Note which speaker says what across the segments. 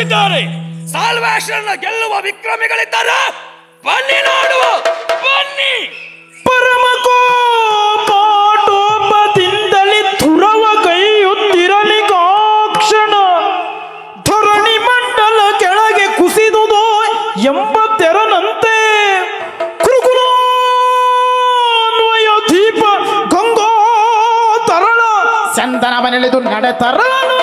Speaker 1: ಕಳಿಸಿದ್ದಾರೆ. ಸಾಲ್ವೇಷನ್ ಗೆಲ್ಲುವ ವಿಕ್ರಮಿಗಳಿದ್ದಾರೆ. ಬನ್ನಿ ನೋಡುವ, ಬನ್ನಿ.
Speaker 2: ಪರಮಕೋಪದಿಂದಲೇ ತುರವ ಕೈಯುತ್ತಿರಲಿ ಕಾಕ್ಷಣ ಧರಣಿ ಮಂಡಲ ಕೆಳಗೆ ಕುಸಿದುದೋ ಎಂಬ ತೆರನಂತೆ ಕುರುಕುಲಾನ್ವಯ ದೀಪ ಗಂಗಾ ತರಳ ಚಂದನವನೆಳೆದು ನಡೆತರನು.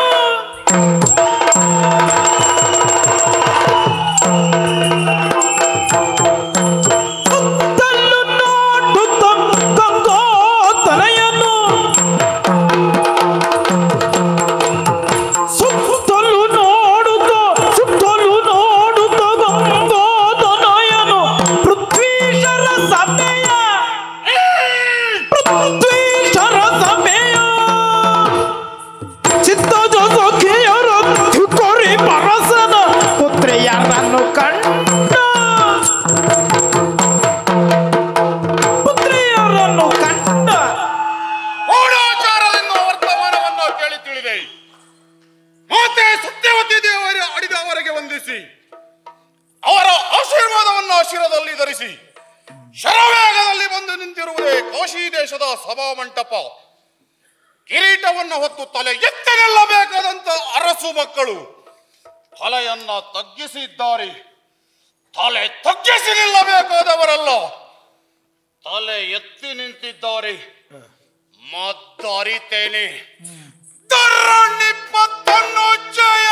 Speaker 3: ಅವರ ಆಶೀರ್ವಾದವನ್ನು ಶಿರದಲ್ಲಿ ಧರಿಸಿ ಶರವೇಗದಲ್ಲಿ ಬಂದು ನಿಂತಿರುವುದೇ ಕಾಶಿ ದೇಶದ ಸಭಾ ಮಂಟಪ. ಕಿರೀಟವನ್ನು ಹೊತ್ತು ತಲೆ ಎತ್ತಿ ನಿಲ್ಲಬೇಕಾದಂತ ಅರಸು ಮಕ್ಕಳು ತಲೆಯನ್ನ ತಗ್ಗಿಸಿದ್ದಾರೆ. ತಲೆ ತಗ್ಗಿಸಿ ನಿಲ್ಲಬೇಕಾದವರಲ್ಲ, ತಲೆ ಎತ್ತಿ ನಿಂತಿದ್ದಾರೆ. ಮದ್ದರಿತೇನೆ ತರಣಿಪ್ಪತ್ತನ್ನು ಜಯ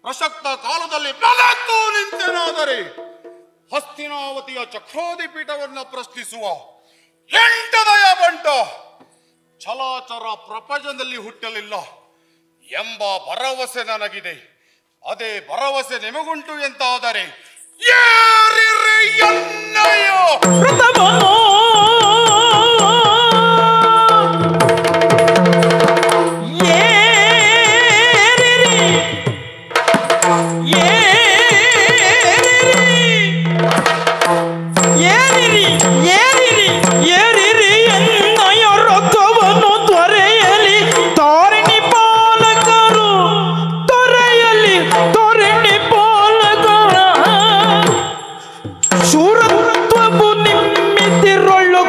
Speaker 3: ಪ್ರಸಕ್ತ ಕಾಲದಲ್ಲಿ ಬೆಳೆದು ನಿಂತೆನಾದರೆ ಹಸ್ತಿನಾವತಿಯ ಚಕ್ರಾದಿ ಪೀಠವನ್ನು ಪ್ರಶ್ನಿಸುವ ಎಂಟದಯ ಬಂಟ ಚಲಾಚರ ಪ್ರಪಂಚದಲ್ಲಿ ಹುಟ್ಟಲಿಲ್ಲ ಎಂಬ ಭರವಸೆ ನನಗಿದೆ. ಅದೇ ಭರವಸೆ ನಿಮಗುಂಟು ಎಂತಾದರೆ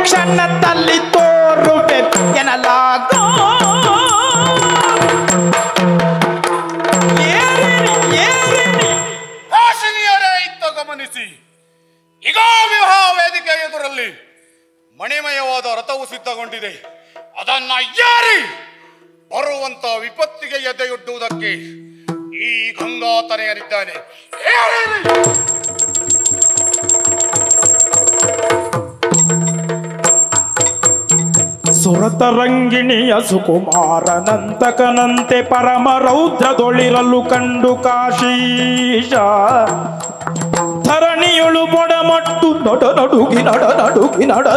Speaker 2: ಕ್ಷಣದಲ್ಲಿ ತೋರುಬೇಕು ಎನ್ನಲಾಗ
Speaker 3: ಕಾಶಿನಿಯರೇ ಇತ್ತ ಗಮನಿಸಿ. ಈಗ ವಿವಾಹ ವೇದಿಕೆ ಎದುರಲ್ಲಿ ಮಣಿಮಯವಾದ ರಥವು ಸಿದ್ಧಗೊಂಡಿದೆ. ಅದನ್ನ ಯಾರಿ ಬರುವಂತ ವಿಪತ್ತಿಗೆ ಎದೆಯೊಡ್ಡುವುದಕ್ಕೆ ಈ ಗಂಗಾತನೆಯರಿದ್ದಾನೆ.
Speaker 2: ಸುರತರಂಗಿಣಿಯ ಸುಕುಮಾರನಂತಕನಂತೆ ಪರಮ ರೌದ್ರದೊಳಿರಲು ಕಂಡು ಕಾಶೀಶ ಧರಣಿಯೊಳು ಬೊಡಮಟ್ಟು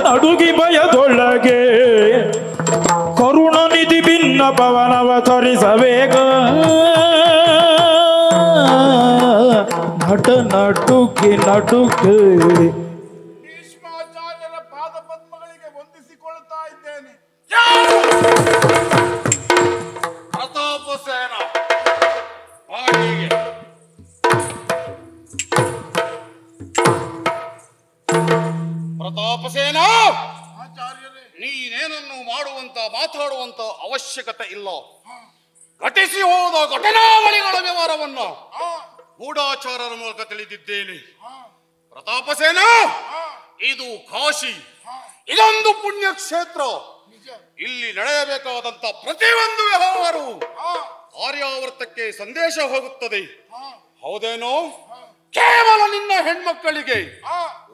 Speaker 2: ನಡುಗಿ ಭಯದೊಳಗೆ ಕರುಣನಿಧಿ ಭಿನ್ನ ಪವನವ ಧರಿಸಬೇಕ ನಡುಗಿ
Speaker 3: ಭೀಷ್ಮಾಚಾರ್ಯರ ಪಾದ ಪದ್ಮಗಳಿಗೆ ವಂದಿಸಿಕೊಳ್ಳುತ್ತಾ ಇದ್ದೇನೆ. ಪ್ರತಾಪಸೇನ ಪ್ರತಾಪಸೇನ, ನೀನೇನನ್ನು ಮಾತಾಡುವಂತ ಅವಶ್ಯಕತೆ ಇಲ್ಲ. ಘಟಿಸಿ ಹೋದ ಘಟನಾವಳಿಗಳ ವಿವರವನ್ನು ಗೂಢಾಚಾರರ ಮೂಲಕ ತಿಳಿದಿದ್ದೇನೆ. ಪ್ರತಾಪಸೇನ, ಇದು ಕಾಶಿ, ಇದೊಂದು ಪುಣ್ಯ ಕ್ಷೇತ್ರ. ಇಲ್ಲಿ ನಡೆಯಬೇಕಾದಂತ ಪ್ರತಿಯೊಂದು ವ್ಯವಹಾರವು ಕಾರ್ಯಾವರ್ತಕ್ಕೆ ಸಂದೇಶ ಹೋಗುತ್ತದೆ. ಹೌದೇನೋ? ಕೇವಲ ನಿನ್ನ ಹೆಣ್ಮಕ್ಕಳಿಗೆ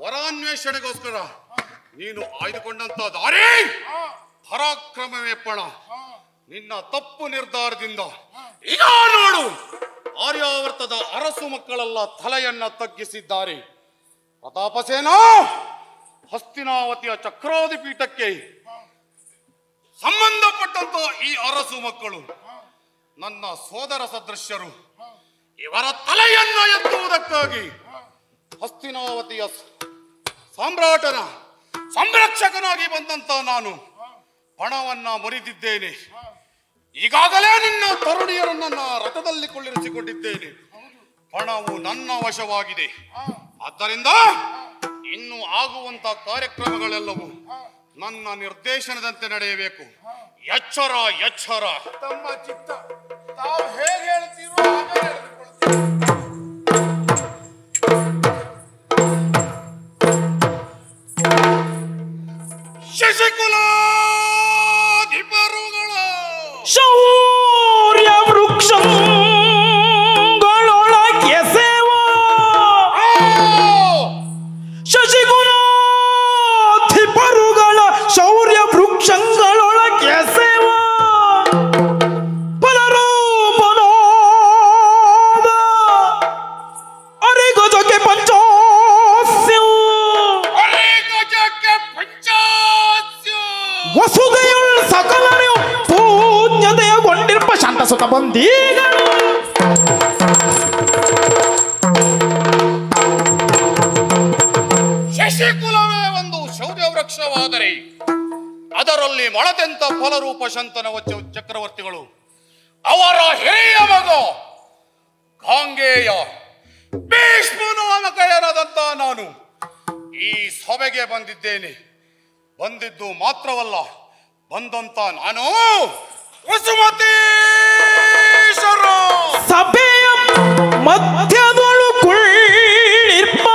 Speaker 3: ವರಾನ್ವೇಷಣೆಗೋಸ್ಕರ ನೀನು ಆಯ್ದುಕೊಂಡಂತ ದಾರಿ ಪರಾಕ್ರಮವೇ ಪಣ. ನಿನ್ನ ತಪ್ಪು ನಿರ್ಧಾರದಿಂದ ಈಗ ನೋಡು, ಆರ್ಯಾವರ್ತದ ಅರಸು ಮಕ್ಕಳೆಲ್ಲ ತಲೆಯನ್ನ ತಗ್ಗಿಸಿದ್ದಾರೆ. ಪ್ರತಾಪಸೇನ ಹಸ್ತಿನಾವತಿಯ ಚಕ್ರಾಧಿಪೀಠಕ್ಕೆ ಸಂಬಂಧಪಟ್ಟಂತ ಈ ಅರಸು ಮಕ್ಕಳು ನನ್ನ ಸೋದರ ಸದೃಶ್ಯರು. ಇವರ ತಲೆಯನ್ನ ಎತ್ತುವುದಕ್ಕಾಗಿ ಹಸ್ತಿನಾವತಿಯ ಸಾಮ್ರಾಟನ ಸಂರಕ್ಷಕನಾಗಿ ಬಂದಂತ ನಾನು ಪಣವನ್ನ ಮುರಿದಿದ್ದೇನೆ. ಈಗಾಗಲೇ ನಿನ್ನ ತರುಣಿಯರನ್ನ ರಥದಲ್ಲಿ ಕೊಳ್ಳಿರಿಸಿಕೊಂಡಿದ್ದೇನೆ. ಪಣವು ನನ್ನ ವಶವಾಗಿದೆ. ಆದ್ದರಿಂದ ಇನ್ನು ಆಗುವಂತ ಕಾರ್ಯಕ್ರಮಗಳೆಲ್ಲವೂ ನನ್ನ ನಿರ್ದೇಶನದಂತೆ ನಡೆಯಬೇಕು. ಎಚ್ಚರ ಎಚ್ಚರ.
Speaker 4: ತಮ್ಮ ಚಿತ್ತ ತಾವು ಹೇಗೆ ಹೇಳ್ತೀರೋ ಹಾಗೆ ನಡೆದುಕೊಳ್ತೀವಿ.
Speaker 3: ಶಶಿಕುಲಾಧಿಪರುಗಳ
Speaker 2: ಶೌರ್ಯ ವೃಕ್ಷಗಳೊಳಗೆ ಸೇವ ಶಶಿಕುಲಾಧಿಪರುಗಳ ಶೌರ್ಯ ವೃಕ್ಷಗಳೊಳಗೆ ಸೇವ ಫಲರೂಪನಾದ ಅರೆಗಜಕ್ಕೆ ಪಂಚಾಸ್ಯ ವಸುದೆಯುಳ್ ಸಕಲರು ಪೂಜ್ಯತೆಯಗೊಂಡಿರ್ಪ ಶಾಂತ ಸುತ ಬಂದೀಗಳು.
Speaker 3: ಶಶಿಕುಲವೇ ಒಂದು ಶೌರ್ಯ ವೃಕ್ಷವಾದರೆ ಅದರಲ್ಲಿ ಮೊಳತೆಂತ ಫಲರೂಪ ಶಂತನ ಚಕ್ರವರ್ತಿಗಳು ಅವರ ಹಿರಿಯ ಮಗ ಗಾಂಗೇಯ ಭೀಷ್ಮನಾಮಕಯನಾದಂತ ನಾನು ಈ ಸಭೆಗೆ ಬಂದಿದ್ದೇನೆ. ಬಂದಿದ್ದು ಮಾತ್ರವಲ್ಲ, ಬಂದಂತ ನಾನು ವಸುಮತೀಶ್ವರ
Speaker 2: ಸಭೆಯ ಮಧ್ಯದೊಳು ಕುಳ್ಳಿರ್ಪ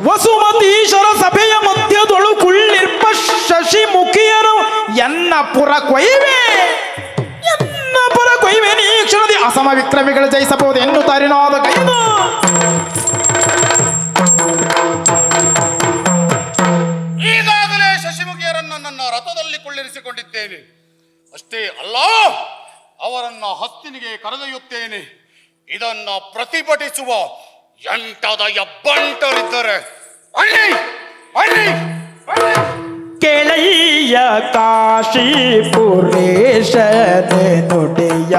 Speaker 2: ವಸುಮತೀಶ್ವರ ಸಭೆಯ ಮಧ್ಯದೊಳು ಕುಳ್ಳಿರ್ಪ ಶಶಿಮುಖಿಯರು ಎನ್ನ ಪುರ ಕೊಯ್ವೆ ನೀ ಕ್ಷಣದಿ ಅಸಮ ವಿಕ್ರಮಿಗಳು ಜಯಿಸಬಹುದು ಎನ್ನುತ್ತಾರಿನಾದ ಕೈದು
Speaker 3: ಈಗಾಗಲೇ ಶಶಿಮುಖಿಯರನ್ನು ನನ್ನ ರಥದಲ್ಲಿ ಕೊಳ್ಳಿರಿಸಿಕೊಂಡಿದ್ದೇನೆ. ಅಷ್ಟೇ ಅಲ್ಲ, ಅವರನ್ನ ಹಸ್ತಿನಿಗೆ ಕರೆದೊಯ್ಯುತ್ತೇನೆ. ಇದನ್ನ ಪ್ರತಿಭಟಿಸುವ ಎಂಟದ ಎಬ್ಬಂಟರಿದ್ದರೆ ಅಲ್ಲಿ ಅಲ್ಲಿ
Speaker 2: ಕೆಳಯ್ಯ ಕಾಶಿಪುರೇಶನೆ ನುಡಿಯ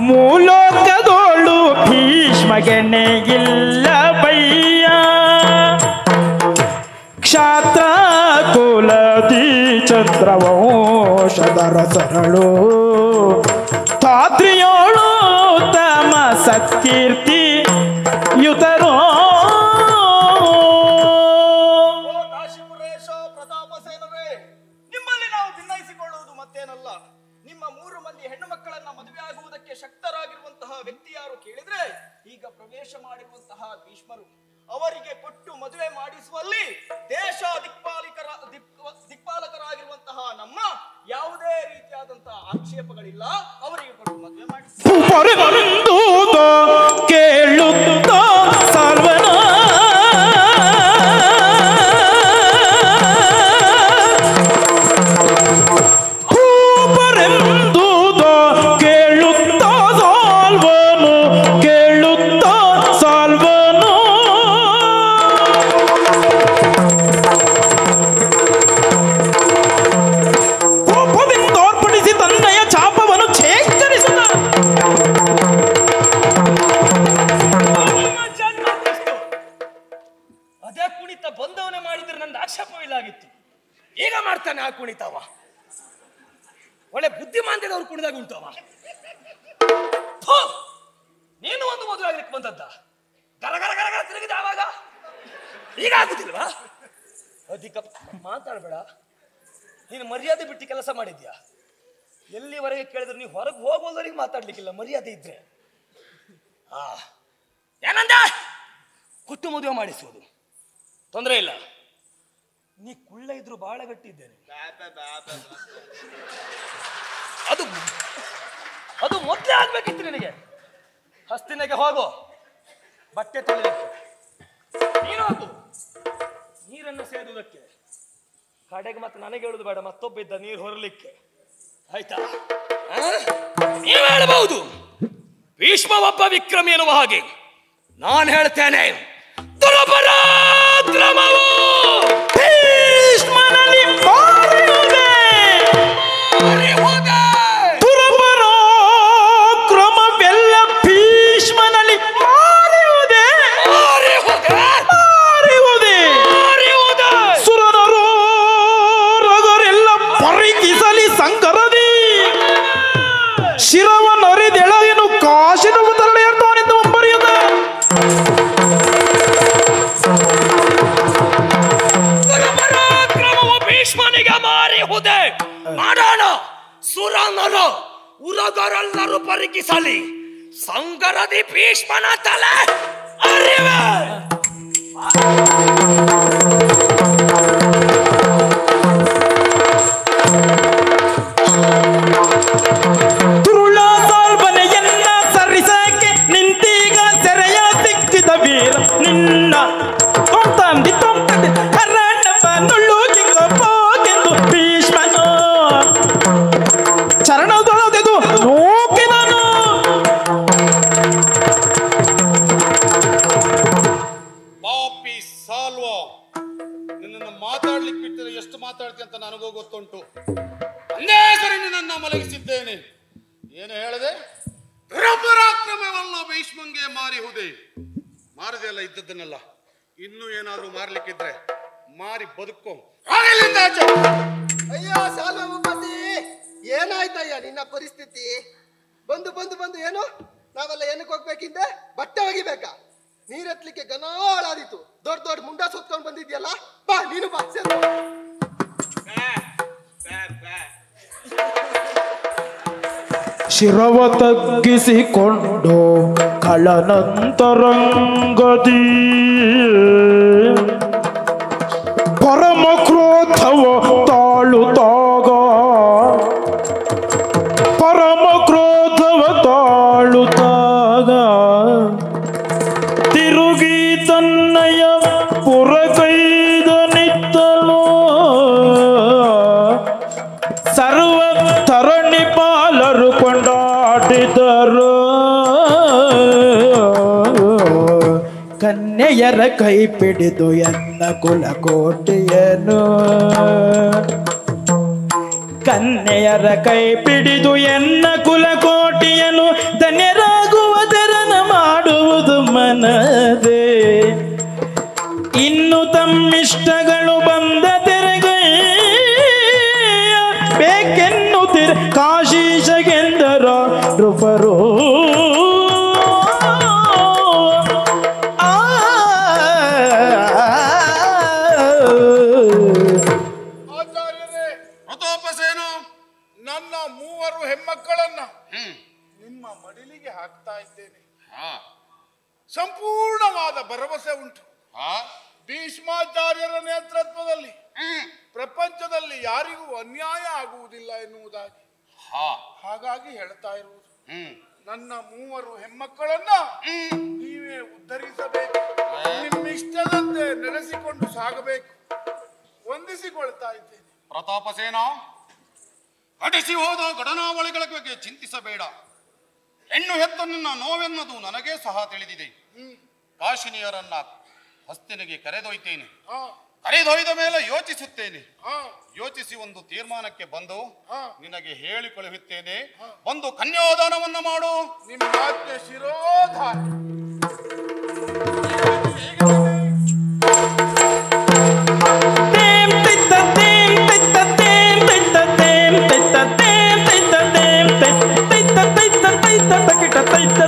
Speaker 2: ಮೂಲೋಕದೋಳು ಭೀಷ್ಮಗೆನೆ ಇಲ್ಲ ಬಯ್ಯ ಕ್ಷಾತ್ರ ಕುಲದಿ ಚಂದ್ರವಂಶದರ ಸರಳು ತಾದ್ರಿಯೋಳು ತಮ ಸತ್ಕೀರ್ತಿ ಯುತರೋ
Speaker 5: ಪ್ರತಾಪಸೇನರೇ, ನಿಮ್ಮಲ್ಲಿ ನಾವು ಭಿನ್ನಯಿಸಿಕೊಳ್ಳುವುದು ಮತ್ತೇನಲ್ಲ. ನಿಮ್ಮ 3 ಮಂದಿ ಹೆಣ್ಣು ಮಕ್ಕಳನ್ನ ಮದುವೆ ಆಗುವುದಕ್ಕೆ ಶಕ್ತರಾಗಿರುವಂತಹ ವ್ಯಕ್ತಿ ಯಾರು ಕೇಳಿದ್ರೆ ಈಗ ಪ್ರವೇಶ ಮಾಡಿರುವಂತಹ ಭೀಷ್ಮರು. ಅವರಿಗೆ ಕೊಟ್ಟು ಮದುವೆ ಮಾಡಿಸುವಲ್ಲಿ ದೇಶ ದಿಕ್ಪಾಲಕರಾಗಿರುವಂತಹ ನಮ್ಮ ಯಾವುದೇ ರೀತಿಯಾದಂತಹ ಆಕ್ಷೇಪಗಳಿಲ್ಲ. ಅವರಿಗೆ ಕೊಟ್ಟು ಮದುವೆ ಮಾಡಿಸಿ
Speaker 2: ಕೇಳುತ್ತ ಸರ್ವನ
Speaker 1: ಈಗ ಮಾಡ್ತಾನೆ ಆ ಕುಣಿತಾವ. ಒಳ್ಳೆ ಬುದ್ಧಿಮಾಂದ್ಯದವ್ರು ಕುಣಿದಾಗ ಉಂಟವ. ನೀನು ಒಂದು ಮದುವೆ ಆಗ್ಲಿಕ್ಕೆ ಬಂದದ್ದ ಗರ ಗರ ಗರ ಗರ ತಿರುಗಿದೆ ಆವಾಗ. ಈಗ ಆಗುದಿಲ್ವಾ? ಅಧಿಕ ಮಾತಾಡಬೇಡ. ನೀನು ಮರ್ಯಾದೆ ಬಿಟ್ಟು ಕೆಲಸ ಮಾಡಿದ್ಯಾ? ಎಲ್ಲಿವರೆಗೆ ಕೇಳಿದ್ರೆ ನೀವು ಹೊರಗೆ ಹೋಗೋದವರೆಗೆ ಮಾತಾಡ್ಲಿಕ್ಕಿಲ್ಲ ಮರ್ಯಾದೆ ಇದ್ರೆ. ಏನಂದ? ಕೊಟ್ಟು ಮದುವೆ ಮಾಡಿಸುವುದು ತೊಂದರೆ ಇಲ್ಲ. ನೀ ಕುಳ್ಳ ಇದ್ರು ಬಹಳ ಗಟ್ಟಿದ್ದೇನೆ. ಅದು ಮೊದಲೇ ಆಗ್ಬೇಕಿತ್ತು ನಿನಗೆ. ಹಸ್ತಿನಗೆ ಹೋಗು, ಬಟ್ಟೆ ತೊಳೆಯಲಿಕ್ಕೆ. ನೀನು ಹೋಗು ನೀರನ್ನು ಸೇದುವುದಕ್ಕೆ. ಕಡೆಗೆ ಮತ್ತೆ ನನಗೆ ಹೇಳುದು ಬೇಡ, ಮತ್ತೊಬ್ಬ ಇದ್ದ ನೀರು ಹೊರಲಿಕ್ಕೆ. ಆಯ್ತಾ? ನೀವು ಹೇಳಬಹುದು ಭೀಷ್ಮ ಒಬ್ಬ ವಿಕ್ರಮಿ ಎನ್ನುವ ಹಾಗೆ. ನಾನು ಹೇಳ್ತೇನೆ, ದುರಪರಾಕ್ರಮವು
Speaker 2: ಭೀಷ್ಮನಲ್ಲಿ ಮಾರಿಯುವುದೇ. ದುರಪರಾಕ್ರಮವೆಲ್ಲ ಭೀಷ್ಮನಲ್ಲಿ ಮಾರಿಯುವುದೇ. ಸುರನರೋ ರಗರೆಲ್ಲ ಪರಿಕಿಸಲಿ ಸಂಕರದಿ ಶಿರವನ್ನರಿದೆಳಗೇನು ಕಾಶಿನ ತರಳೆಯರ್ತಾನೆಂದು ಮುಂಬರಿಯುತ್ತ
Speaker 1: ಭೀಷ್ಮನಿಗೆ ಮಾರಿಹುದೆ. ಮಾಡೋಣ. ಸುರನರ ಉರಗರೆಲ್ಲರೂ ಪರಿಕಿಸಲಿ ಸಂಗರದಿ ಭೀಷ್ಮನ ತಲೆ ಅರಿವೆ.
Speaker 2: ತುರುಳಾಲ್ಬನೆಯನ್ನ ಸರಿಸಕ್ಕೆ ನಿಂತೀಗ ಸೆರೆಯ ಸಿಕ್ಕಿದ ವೀರ ನಿನ್ನ ತೊಂತಂದಿ ತೊಂತಂದಿ ಹರಣ್ಣಪ್ಪ ನುಳ್ಳುಗಿ ಕಪ್ಪೋಗೆಂದು ಭೀಷ್ಮನು ಚರಣದೊಳಗೆದು ನೋಕಿದನು.
Speaker 3: ಪಾಪಿ ಸಾಲ್ವ, ನಿನ್ನನ್ನು ಮಾತಾಡ್ಲಿಕ್ಕೆ ಬಿಟ್ಟರೆ ಎಷ್ಟು ಮಾತಾಡ್ತಿ ಅಂತ ನನಗೂ ಗೊತ್ತುಂಟು. ಒಂದೇ ಸರಿ ನಿನ್ನನ್ನು ಮಲಗಿಸಿದ್ದೇನೆ. ಏನು ಹೇಳಿದೆ? ದುರಪರಾಕ್ರಮವನ್ನು ಭೀಷ್ಮಂಗೆ ಮಾರಿಹುದೆ. ಮಾರದೆ ಎಲ್ಲ ಇದ್ದದ್ದನ್ನೆಲ್ಲ ಇನ್ನೂ ಏನಾದ್ರೂ ಮಾರ್ಲಿಕ್ಕಿದ್ರೆ ಮಾರಿ ಬದುಕೋ.
Speaker 6: ಅಯ್ಯೋ ಸಾಲುಮತಿ, ಏನಾಯ್ತಯ್ಯ ನಿನ್ನ ಪರಿಸ್ಥಿತಿ? ಬಂದು ಬಂದು ಬಂದು ಏನು ನಾವೆಲ್ಲ ಏನಕ್ಕೆ ಹೋಗ್ಬೇಕಿಂದೆ? ಬಟ್ಟೆ ಒಗಿಬೇಕಾ? ನೀರೆತ್ಲಿಕ್ಕೆ ಗನಾಳಾದಿತ್ತು. ದೊಡ್ಡ ದೊಡ್ಡ ಮುಂಡ ಸುತ್ಕೊಂಡು ಬಂದಿದ್ಯಲ್ಲ, ಬಾ ನೀನು ಬಾ ಸೇರ್ಕೊ.
Speaker 2: ಶಿರವ ತಗ್ಗಿಸಿಕೊಂಡು ಕಳನಂತರಂಗದಿ ಪರಮ ಕ್ರೋಧವ ತಾಳುತ್ತಾಗ ಪರಮ ಕ್ರೋಧವ ತಾಳುತ್ತಾಗ ತಿರುಗಿ ತನ್ನಯ ಪುರಕೈದ ನಿತ್ತಲು ಸರ್ವ ತರಣಿ ಪಾಲರು ಕೊಂಡಾಡಿದರು. ಕನ್ಯೆಯರ ಕೈ ಪಿಡಿದು ಎನ್ನ ಕುಲಕೋಟೆಯನು ಕನ್ಯೆಯರ ಕೈ ಪಿಡಿದು ಎನ್ನ ಕುಲಕೋಟೆಯನು ಧನ್ಯರಾಗುವುದರನ ಮಾಡುವುದು ಮನದೇ. ಇನ್ನು ತಮ್ಮಿಷ್ಟಗಳು ಬಂದ ತೆರೆಗೈ ಬೇಕೆನ್ನುತ್ತಿರ ಕಾಶೀಶಗೆಂದರ ರೂಪರು.
Speaker 4: ಆಚಾರ್ಯರೇ, ಪ್ರತಾಪಸೇನ, ನನ್ನ ಮೂವರು ಹೆಮ್ಮಕ್ಕಳನ್ನ ನಿಮ್ಮ ಮಡಿಲಿಗೆ ಹಾಕ್ತಾ ಇದ್ದೇನೆ. ಸಂಪೂರ್ಣವಾದ ಭರವಸೆ ಉಂಟು. ಭೀಷ್ಮಾಚಾರ್ಯರ ನೇತೃತ್ವದಲ್ಲಿ ಪ್ರಪಂಚದಲ್ಲಿ ಯಾರಿಗೂ ಅನ್ಯಾಯ ಆಗುವುದಿಲ್ಲ ಎನ್ನುವುದಾಗಿ ಹಾಗಾಗಿ ಹೇಳ್ತಾ ಇರುವುದು. ನನ್ನ ಮೂವರು ಹೆಮ್ಮಕ್ಕಳನ್ನ ನೀವೇ ಉದ್ಧರಿಸಬೇಕು. ನಿಮ್ಮಿಷ್ಟದಂತೆ ನಡೆಸಿಕೊಂಡು ಸಾಗಬೇಕು. ವಂದಿಸಿಕೊಳ್ತಾ ಇದ್ದೇನೆ.
Speaker 3: ಪ್ರತಾಪಸೇನ, ಅಟಿಸಿ ಹೋದ ಘಟನಾವಳಿಗಳ ಬಗ್ಗೆ ಚಿಂತಿಸಬೇಡ. ಹೆಣ್ಣು ಹೆತ್ತ ನಿನ್ನ ನೋವೆನ್ನದು ನನಗೇ ಸಹ ತಿಳಿದಿದೆ. ಕಾಶಿನಿಯರನ್ನ ಹಸ್ತಿನಿಗೆ ಕರೆದೊಯ್ತೇನೆ. ಕರೆದೊಯ್ದ ಮೇಲೆ ಯೋಚಿಸುತ್ತೇನೆ. ಯೋಚಿಸಿ ಒಂದು ತೀರ್ಮಾನಕ್ಕೆ ಬಂದು ನಿನಗೆ ಹೇಳಿ ಕಳುಹಿತ್ತೇನೆ. ಒಂದು ಕನ್ಯಾದಾನವನ್ನ ಮಾಡು.
Speaker 4: ನಿಮ್ಮ ಆಜ್ಞೆ ಶಿರೋಧಾರ.
Speaker 2: ತೈತ